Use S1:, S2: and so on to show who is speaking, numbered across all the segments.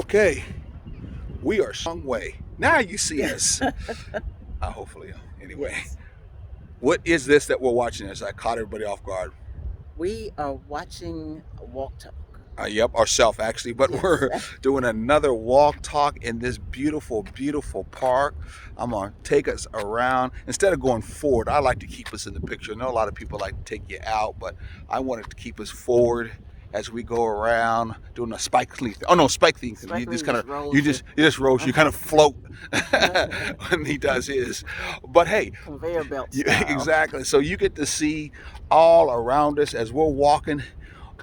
S1: Okay, we are some way. Now you see us. Hopefully, anyway.
S2: Yes.
S1: What is this that we're watching as I caught everybody off guard?
S2: We are watching a walk talk.
S1: Yep, ourselves actually, but
S2: Yes.
S1: we're doing another walk talk in this beautiful, beautiful park. I'm gonna take us around. Instead of going forward, I like to keep us in the picture. I know a lot of people like to take you out, but I wanted to keep us forward as we go around doing a Spike Lee. Oh no, Spike Lee. You
S2: Spike Lee
S1: just kind
S2: just
S1: of you
S2: rolls
S1: just
S2: it.
S1: you just rolls. You kind of float
S2: Uh-huh.
S1: when he does his. But hey,
S2: Conveyor belt style.
S1: exactly. So you get to see all around us as we're walking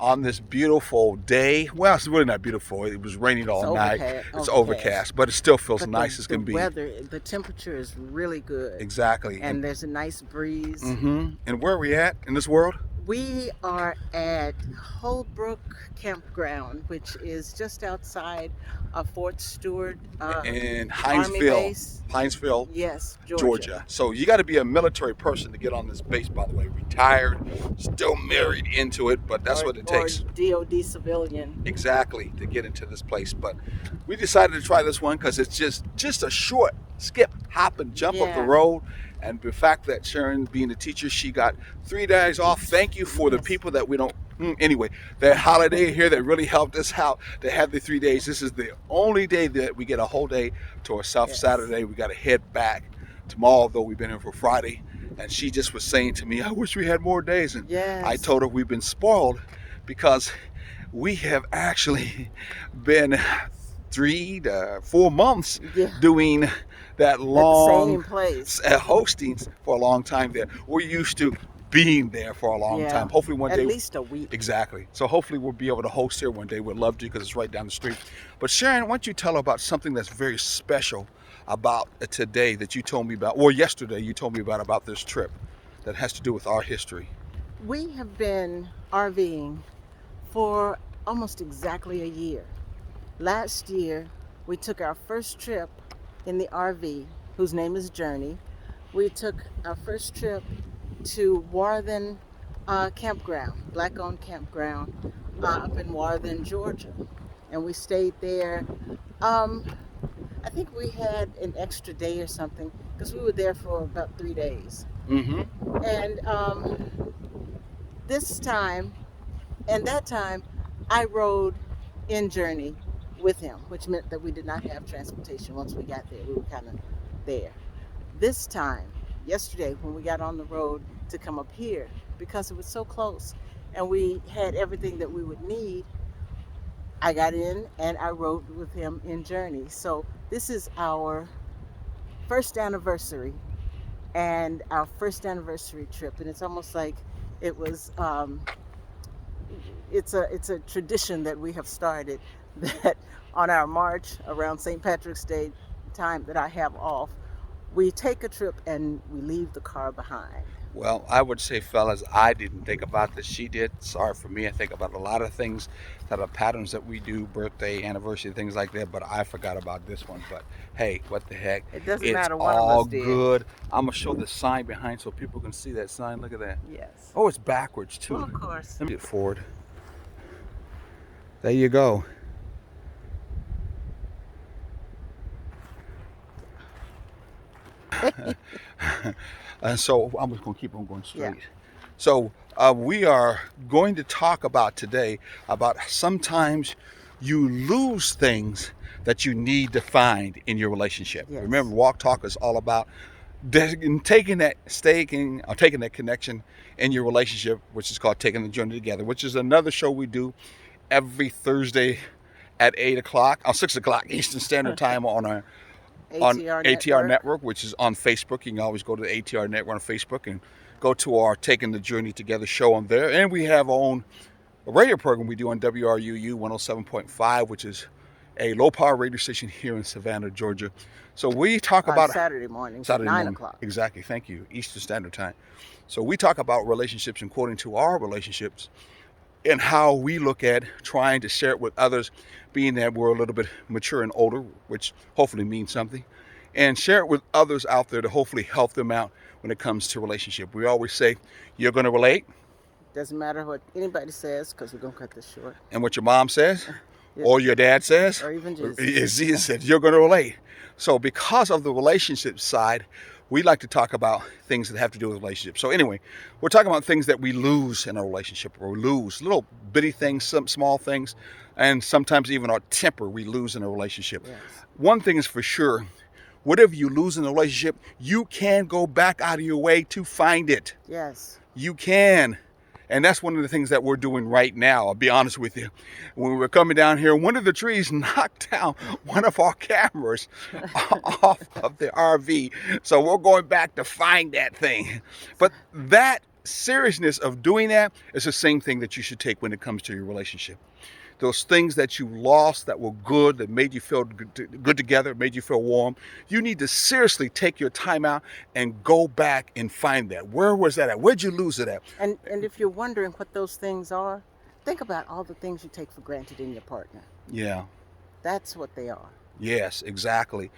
S1: on this beautiful day. Well, it's really not beautiful. It was raining
S2: It's
S1: all night.
S2: overcast.
S1: It's
S2: Overcast.
S1: overcast, but it still feels
S2: But
S1: nice as
S2: the
S1: can be.
S2: weather, the temperature is really good,
S1: Exactly.
S2: and there's a nice breeze.
S1: And where are we at in this world?
S2: We are at Holbrook Campground, which is just outside of Fort Stewart
S1: In
S2: Army Base.
S1: Hinesville,
S2: Yes, Georgia.
S1: Georgia. So you got to be a military person to get on this base, by the way. Retired, still married into it, but that's what it takes.
S2: Or DOD civilian.
S1: Exactly, to get into this place. But we decided to try this one because it's just a short skip, hop, and jump up the
S2: Yeah.
S1: road. And the fact that Sharon, being a teacher, she got 3 days off. Thank you for the
S2: Yes.
S1: people that we don't. Anyway, that holiday here that really helped us out to have the 3 days. This is the only day that we get a whole day to ourselves.
S2: Yes.
S1: Saturday, we got to head back tomorrow, though we've been here for Friday. And she just was saying to me, I wish we had more days. And
S2: Yes.
S1: I told her we've been spoiled because we have actually been 3 to 4 months
S2: Yeah.
S1: doing that
S2: At the
S1: long
S2: same place.
S1: hosting for a long time there. We're used to being there for a long
S2: Yeah.
S1: time. Hopefully one
S2: At
S1: day.
S2: least a week.
S1: Exactly. So hopefully we'll be able to host here one day. We'd love to because it's right down the street. But Sharon, why don't you tell about something that's very special about today that you told me about, or yesterday you told me about this trip that has to do with our history.
S2: We have been RVing for almost exactly a year. Last year, we took our first trip in the RV, whose name is Journey. We took our first trip to Warthen Campground, Black-owned campground, up in Warthen, Georgia. And we stayed there. I think we had an extra day or something because we were there for about 3 days. And this time, and that time, I rode in Journey with him, which meant that we did not have transportation once we got there. We were kind of there. This time, yesterday, when we got on the road to come up here, because it was so close and we had everything that we would need, I got in and I rode with him in Journey. So this is our first anniversary and our first anniversary trip, and it's almost like it was it's a tradition that we have started, that on our march around St. Patrick's Day time that I have off, we take a trip and we leave the car behind.
S1: Well, I would say, fellas, I didn't think about this. She did. Sorry for me. I think about a lot of things that are patterns that we do, birthday, anniversary, things like that, but I forgot about this one. But hey, what the heck?
S2: It doesn't
S1: It's
S2: matter what
S1: all
S2: of us did.
S1: good. I'm going to show the sign behind so people can see that sign. Look at that.
S2: Yes.
S1: Oh, it's backwards, too.
S2: Well, of course.
S1: Let me get forward. There you go. And so I'm just going to keep on going straight.
S2: Yeah.
S1: So we are going to talk about today about sometimes you lose things that you need to find in your relationship.
S2: Yes.
S1: Remember, Walk Talk is all about taking that connection in your relationship, which is called Taking the Journey Together, which is another show we do every Thursday at 8 o'clock, or 6 o'clock Eastern Standard Time on our ATR Network, which is on Facebook. You can always go to the ATR Network on Facebook and go to our Taking the Journey Together show on there. And we have our own radio program we do on WRUU 107.5, which is a low-power radio station here in Savannah, Georgia. So we talk about
S2: Saturday morning, 9 o'clock.
S1: Exactly, thank you, Eastern Standard Time. So we talk about relationships and quoting to our relationships and how we look at trying to share it with others, being that we're a little bit mature and older, which hopefully means something, and share it with others out there to hopefully help them out when it comes to relationship. We always say, you're going to relate.
S2: Doesn't matter what anybody says, because we're going to cut this short.
S1: And what your mom says, or your dad says,
S2: or even Jesus.
S1: Jesus said, you're going to relate. So because of the relationship side, we like to talk about things that have to do with relationships. So anyway, we're talking about things that we lose in a relationship, or lose little bitty things, some small things, and sometimes even our temper we lose in a relationship.
S2: Yes.
S1: One thing is for sure, whatever you lose in a relationship, you can go back out of your way to find it.
S2: Yes.
S1: You can. And that's one of the things that we're doing right now. I'll be honest with you. When we were coming down here, one of the trees knocked down one of our cameras off of the RV. So we're going back to find that thing. But that seriousness of doing that is the same thing that you should take when it comes to your relationship. Those things that you lost that were good, that made you feel good together, made you feel warm, you need to seriously take your time out and go back and find that. Where was that at? Where'd you lose it at?
S2: And if you're wondering what those things are, think about all the things you take for granted in your partner.
S1: Yeah.
S2: That's what they are.
S1: Yes, exactly.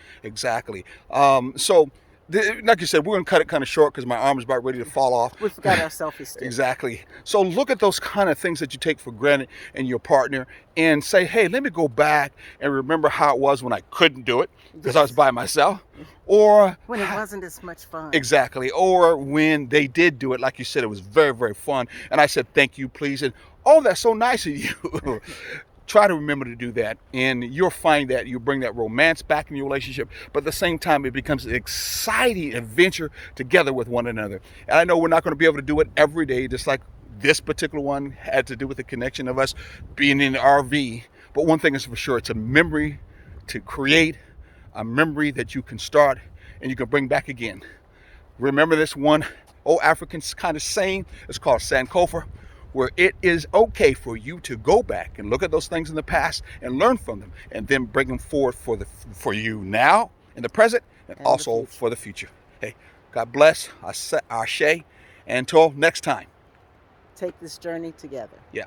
S1: Like you said, we're going to cut it kind of short because my arm is about ready to fall off.
S2: We forgot our self-esteem.
S1: Exactly. So look at those kind of things that you take for granted in your partner and say, hey, let me go back and remember how it was when I couldn't do it because I was by myself. Or
S2: when it wasn't as much fun.
S1: Exactly. Or when they did do it, like you said, it was very, very fun. And I said, thank you, please. And, oh, that's so nice of you. Try to remember to do that, and you'll find that you bring that romance back in your relationship, but at the same time, it becomes an exciting adventure together with one another. And I know we're not going to be able to do it every day, just like this particular one had to do with the connection of us being in the RV. But one thing is for sure, it's a memory to create, a memory that you can start and you can bring back again. Remember this one old African kind of saying, it's called Sankofa, where it is okay for you to go back and look at those things in the past and learn from them, and then bring them forward for you now in the present and also for the future. Hey, God bless. Ashe. And until next time.
S2: Take this journey together.
S1: Yeah.